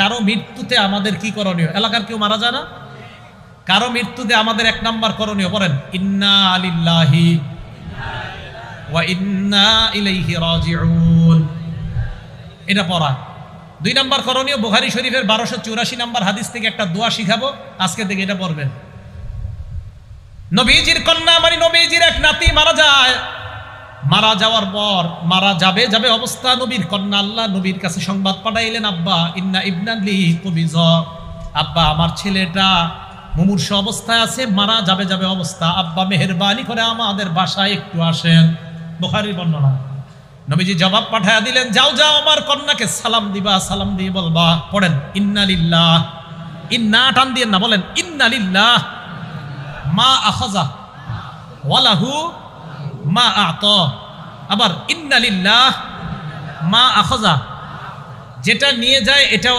কারো মৃত্যুতে আমাদের কি করণীয়? এলাকার কেউ মারা যায় না, কারো মৃত্যুতে আমাদের এক নাম্বার করণীয় বলেন ইন্না লিল্লাহি ওয়া ইন্না ইলাইহি রাজিউন, এটা পড়া। দুই নাম্বার করণীয় বুখারী শরীফের 1284 নাম্বার হাদিস থেকে একটা দোয়া শিখাবো, আজকে থেকে এটা পড়বেন। নবীজির কন্যা মানে নবীজির এক নাতি মারা যায়, মারা যাওয়ার পর মারা যাবে যাবে অবস্থা নবীর কন্যা আল্লাহ নবীর কাছে সংবাদ পাঠাইলেন, আব্বা ইন্না ইবনালি কুবিজ, আব্বা আমার ছেলেটা মুমূর্ষ অবস্থায় আছে, মারা যাবে যাবে অবস্থা, আব্বা মেহেরবানি করে আমাদের বাসায় একটু আসেন। বুখারীর বর্ণনা। নবীজি জবাব পাঠায়া দিলেন, যাও যাও আমার কন্যাকে সালাম দিবা, সালাম দিয়ে বলবা, পড়েন ইন্না লিল্লাহ, ইন্না টান দিয়ে না, বলেন ইন্না লিল্লাহ মা আখাযা ওয়া লাহু মা আ'তা, আবার ইন্না লিল্লাহ মা আখাযা, যেটা নিয়ে যায় এটাও